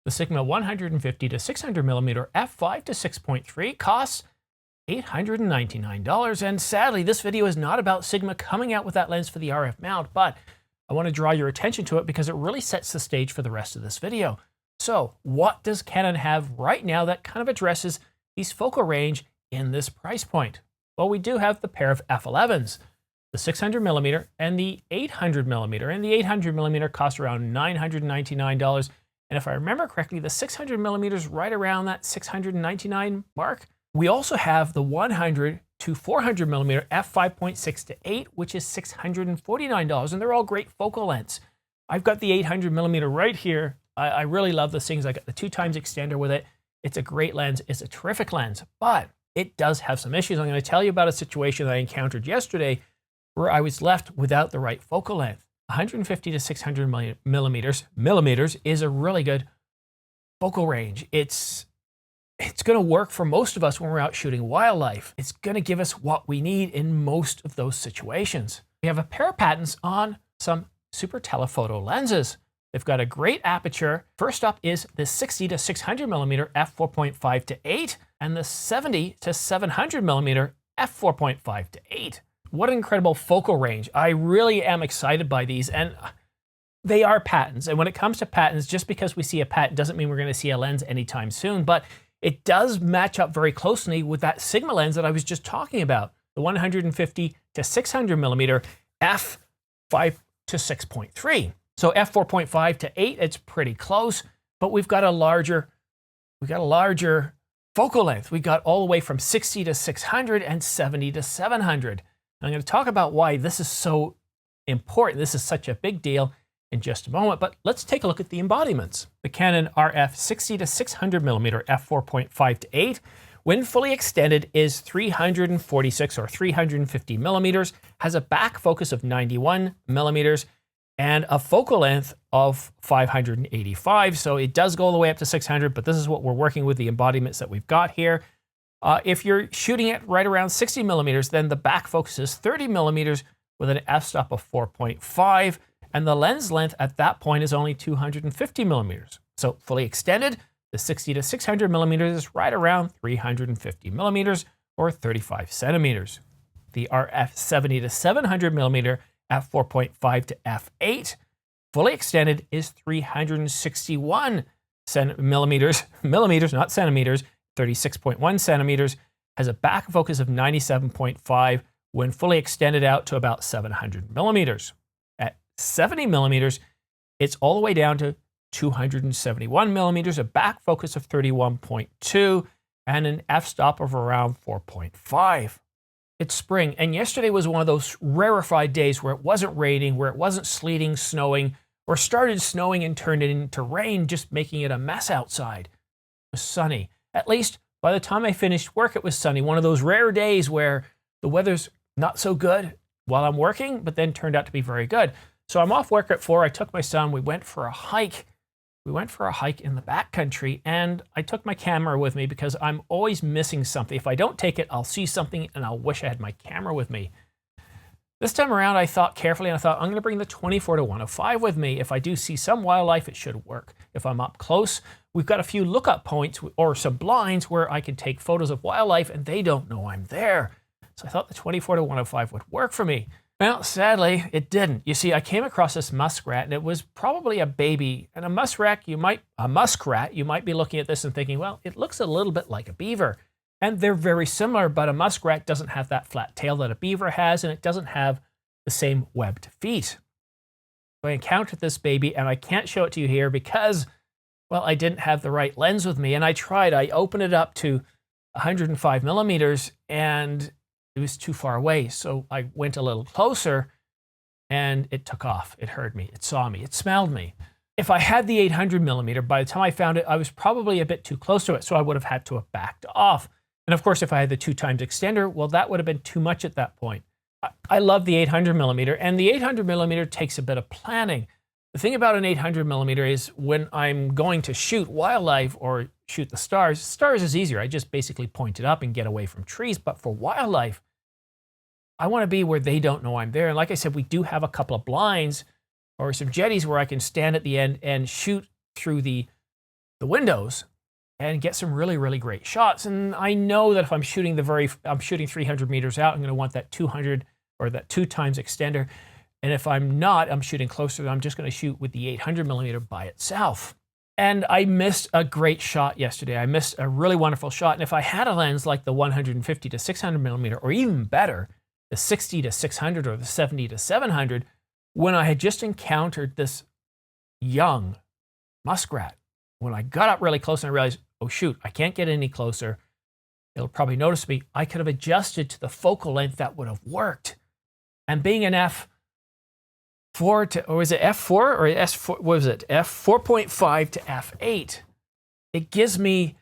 The Sigma 150 to 600 millimeter f5 to 6.3 costs $899. And sadly, this video is not about Sigma coming out with that lens for the RF mount, but I want to draw your attention to it because it really sets the stage for the rest of this video. So what does Canon have right now that kind of addresses these focal range in this price point? Well, we do have the pair of f11s, the 600 millimeter and the 800 millimeter. And the 800 millimeter costs around $999. And if I remember correctly, the 600 millimeters right around that $699 mark. We also have the 100 to 400 millimeter f5.6-8, which is $649. And they're all great focal lengths. I've got the 800 millimeter right here. I really love those things. I got the 2x extender with it. It's a great lens. It's a terrific lens, but it does have some issues. I'm going to tell you about a situation that I encountered yesterday where I was left without the right focal length. 150 to 600 millimeters is a really good focal range. It's going to work for most of us when we're out shooting wildlife. It's going to give us what we need in most of those situations. We have a pair of patents on some super telephoto lenses. They've got a great aperture. First up is the 60 to 600 millimeter f4.5-8 and the 70 to 700 millimeter f4.5-8. What an incredible focal range. I really am excited by these, and they are patents. And when it comes to patents, just because we see a patent doesn't mean we're going to see a lens anytime soon, but it does match up very closely with that Sigma lens that I was just talking about, the 150 to 600 millimeter f5 to 6.3. So f4.5-8, it's pretty close, but we've got a larger focal length. We got all the way from 60 to 600 and 70 to 700. I'm going to talk about why this is so important. This is such a big deal in just a moment, but let's take a look at the embodiments. The Canon RF60-600 millimeter f4.5-8, when fully extended, is 346 or 350 millimeters, has a back focus of 91 millimeters, and a focal length of 585. So it does go all the way up to 600, but this is what we're working with, the embodiments that we've got here. If you're shooting it right around 60 millimeters, then the back focus is 30 millimeters with an f-stop of 4.5, and the lens length at that point is only 250 millimeters. So fully extended, the 60 to 600 millimeters is right around 350 millimeters or 35 centimeters. The RF70 to 700 millimeter f4.5-f8, fully extended, is 361 millimeters, not centimeters, 36.1 centimeters, has a back focus of 97.5 when fully extended out to about 700 millimeters. At 70 millimeters, it's all the way down to 271 millimeters, a back focus of 31.2, and an f-stop of around 4.5. It's spring, and yesterday was one of those rarefied days where it wasn't raining, where it wasn't sleeting, snowing, or started snowing and turned it into rain, just making it a mess outside. It was sunny. At least by the time I finished work, it was sunny. One of those rare days where the weather's not so good while I'm working, but then turned out to be very good. So I'm off work at 4. I took my son. We went for a hike. We went for a hike in the backcountry, and I took my camera with me because I'm always missing something. If I don't take it, I'll see something and I'll wish I had my camera with me. This time around, I thought carefully, and I thought I'm going to bring the 24-105 with me. If I do see some wildlife, it should work. If I'm up close, we've got a few lookup points or some blinds where I can take photos of wildlife and they don't know I'm there. So I thought the 24-105 would work for me. Well, sadly, it didn't. You see, I came across this muskrat, and it was probably a baby. And a muskrat, you might be looking at this and thinking, well, it looks a little bit like a beaver. And they're very similar, but a muskrat doesn't have that flat tail that a beaver has, and it doesn't have the same webbed feet. So I encountered this baby, and I can't show it to you here because, well, I didn't have the right lens with me. And I tried. I opened it up to 105 millimeters, and it was too far away. So I went a little closer, and it took off. It heard me. It saw me. It smelled me. If I had the 800 millimeter, by the time I found it, I was probably a bit too close to it, so I would have had to have backed off. And of course, if I had the 2x extender, well, that would have been too much at that point. I love the 800 millimeter, and the 800 millimeter takes a bit of planning. The thing about an 800 millimeter is when I'm going to shoot wildlife or shoot the stars, stars is easier. I just basically point it up and get away from trees. But for wildlife, I want to be where they don't know I'm there. And like I said, we do have a couple of blinds or some jetties where I can stand at the end and shoot through the the windows and get some really, really great shots. And I know that if I'm shooting I'm shooting 300 meters out, I'm going to want that 200 or that 2x extender. And if I'm not, I'm shooting closer, then I'm just going to shoot with the 800 millimeter by itself. And I missed a great shot yesterday. I missed a really wonderful shot. And if I had a lens like the 150-600 millimeter, or even better, the 60-600 or the 70-700, when I had just encountered this young muskrat, when I got up really close and I realized, oh shoot, I can't get any closer, it'll probably notice me, I could have adjusted to the focal length that would have worked. And being an F4 or is it F4 or S4, what was it? F4.5 to F8, it gives me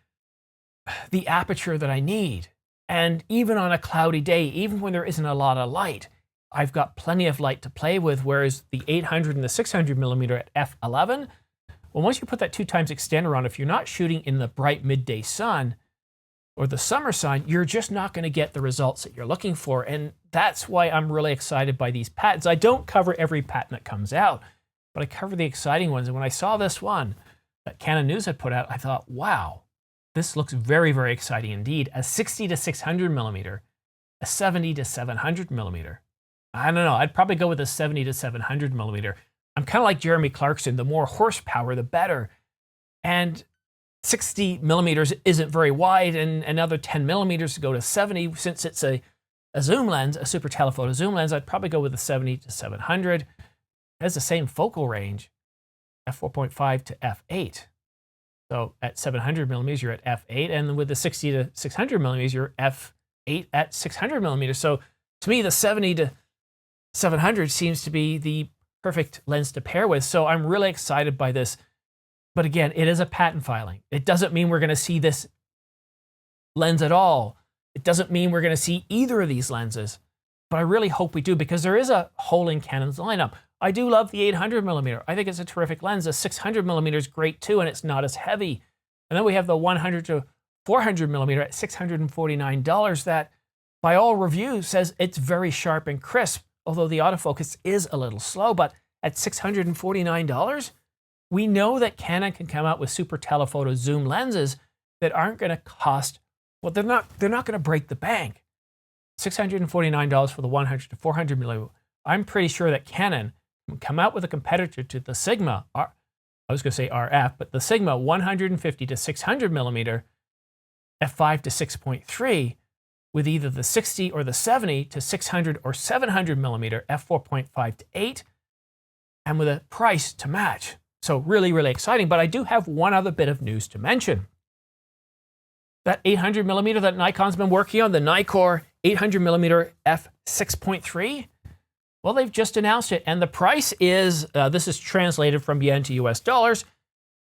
the aperture that I need. And even on a cloudy day, even when there isn't a lot of light, I've got plenty of light to play with, whereas the 800 and the 600 millimeter at F11, well, once you put that 2x extender on, if you're not shooting in the bright midday sun or the summer sun, you're just not going to get the results that you're looking for. And that's why I'm really excited by these patents. I don't cover every patent that comes out, but I cover the exciting ones. And when I saw this one that Canon News had put out, I thought, wow, this looks very, very exciting indeed. A 60-600 millimeter, a 70-700 millimeter. I don't know, I'd probably go with a 70-700 millimeter. I'm kind of like Jeremy Clarkson, the more horsepower, the better. And 60 millimeters isn't very wide, and another 10 millimeters to go to 70. Since it's a zoom lens, a super telephoto zoom lens, I'd probably go with a 70-700. It has the same focal range, f4.5 to f8. So at 700 millimeters, you're at f8, and with the 60-600 millimeters, you're f8 at 600 millimeters. So to me, the 70-700 seems to be the perfect lens to pair with. So I'm really excited by this. But again, it is a patent filing. It doesn't mean we're going to see this lens at all. It doesn't mean we're going to see either of these lenses. But I really hope we do, because there is a hole in Canon's lineup. I do love the 800 millimeter. I think it's a terrific lens. The 600 millimeter is great too, and it's not as heavy. And then we have the 100 to 400 millimeter at $649 that, by all reviews, says it's very sharp and crisp, although the autofocus is a little slow. But at $649, we know that Canon can come out with super telephoto zoom lenses that aren't going to cost, well, they're not going to break the bank. $649 for the 100 to 400 millimeter. I'm pretty sure that Canon can come out with a competitor to the Sigma, I was going to say RF, but the Sigma 150 to 600 millimeter f5 to 6.3 with either the 60 or the 70 to 600 or 700 millimeter f4.5 to 8, and with a price to match. So really, really exciting. But I do have one other bit of news to mention. That 800 millimeter that Nikon's been working on, the Nikkor 800 millimeter f6.3, well, they've just announced it. And the price is, this is translated from yen to US dollars,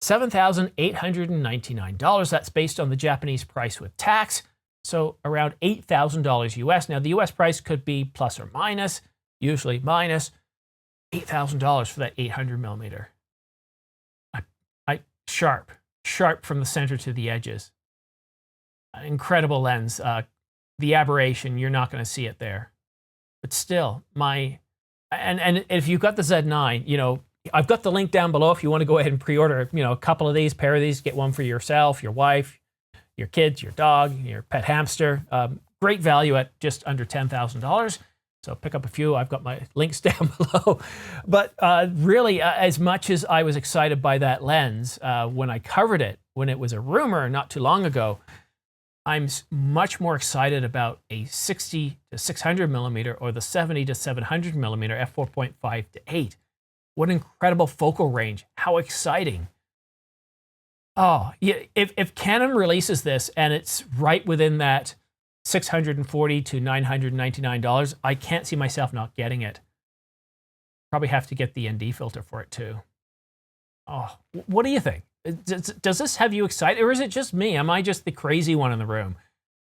$7,899. That's based on the Japanese price with tax. So around $8,000 US. Now the US price could be plus or minus, usually minus. $8,000 for that 800 millimeter. Sharp from the center to the edges. Incredible lens. The aberration, you're not going to see it there. But still, and if you've got the Z9, you know, I've got the link down below if you want to go ahead and pre-order, you know, a couple of these, pair of these, get one for yourself, your wife, your kids, your dog, your pet hamster. Great value at just under $10,000. So pick up a few. I've got my links down below. But really, as much as I was excited by that lens when I covered it, when it was a rumor not too long ago, I'm much more excited about a 60 to 600 millimeter or the 70 to 700 millimeter f4.5 to 8. What incredible focal range. How exciting. Oh, yeah, if Canon releases this and it's right within that $640 to $999, I can't see myself not getting it. Probably have to get the ND filter for it too. Oh, what do you think? Does this have you excited, or is it just me? Am I just the crazy one in the room?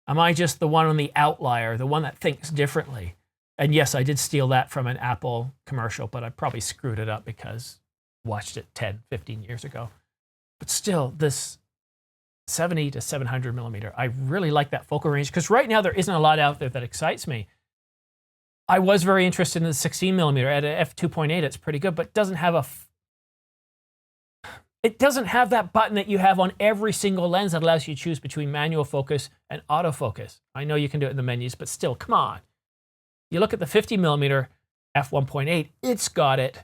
Am I just the one on the outlier, the one that thinks differently? And yes, I did steal that from an Apple commercial, but I probably screwed it up because I watched it 10, 15 years ago. But still, this 70 to 700 millimeter, I really like that focal range, because right now there isn't a lot out there that excites me. I was very interested in the 16 millimeter at a f2.8. It's pretty good, but doesn't have It doesn't have that button that you have on every single lens that allows you to choose between manual focus and autofocus. I know you can do it in the menus, but still, come on. You look at the 50mm f1.8, it's got it,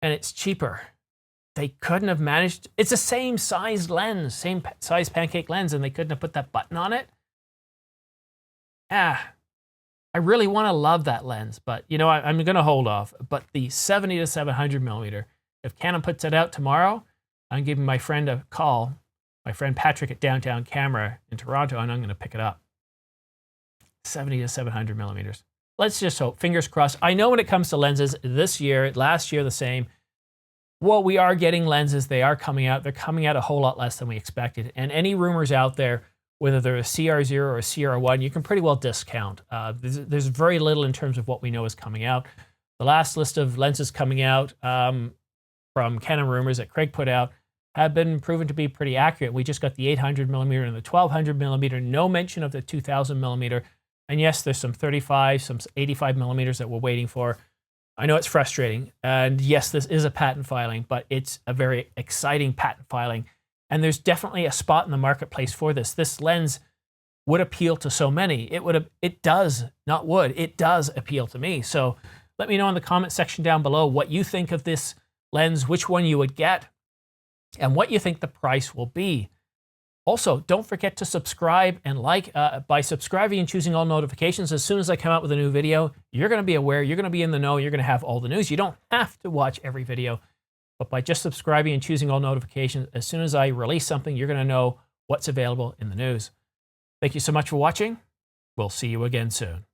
and it's cheaper. They couldn't have managed, it's the same size lens, same size pancake lens, and they couldn't have put that button on it. I really want to love that lens, but you know, I'm going to hold off. But the 70 to 700mm, if Canon puts it out tomorrow, I'm giving my friend a call, my friend Patrick at Downtown Camera in Toronto, and I'm going to pick it up. 70 to 700mm. Let's just hope, fingers crossed. I know when it comes to lenses this year, last year the same. Well, we are getting lenses. They are coming out. They're coming out a whole lot less than we expected. And any rumors out there, whether they're a CR0 or a CR1, you can pretty well discount. There's very little in terms of what we know is coming out. The last list of lenses coming out from Canon rumors that Craig put out have been proven to be pretty accurate. We just got the 800mm and the 1200mm, no mention of the 2000mm. And yes, there's some 35, some 85mm that we're waiting for. I know it's frustrating. And yes, this is a patent filing, but it's a very exciting patent filing. And there's definitely a spot in the marketplace for this. This lens would appeal to so many. It does, not would, it does appeal to me. So let me know in the comment section down below what you think of this lens, which one you would get, and what you think the price will be. Also, don't forget to subscribe and like. By subscribing and choosing all notifications, as soon as I come out with a new video, you're going to be aware, you're going to be in the know, you're going to have all the news. You don't have to watch every video, but by just subscribing and choosing all notifications, as soon as I release something, you're going to know what's available in the news. Thank you so much for watching. We'll see you again soon.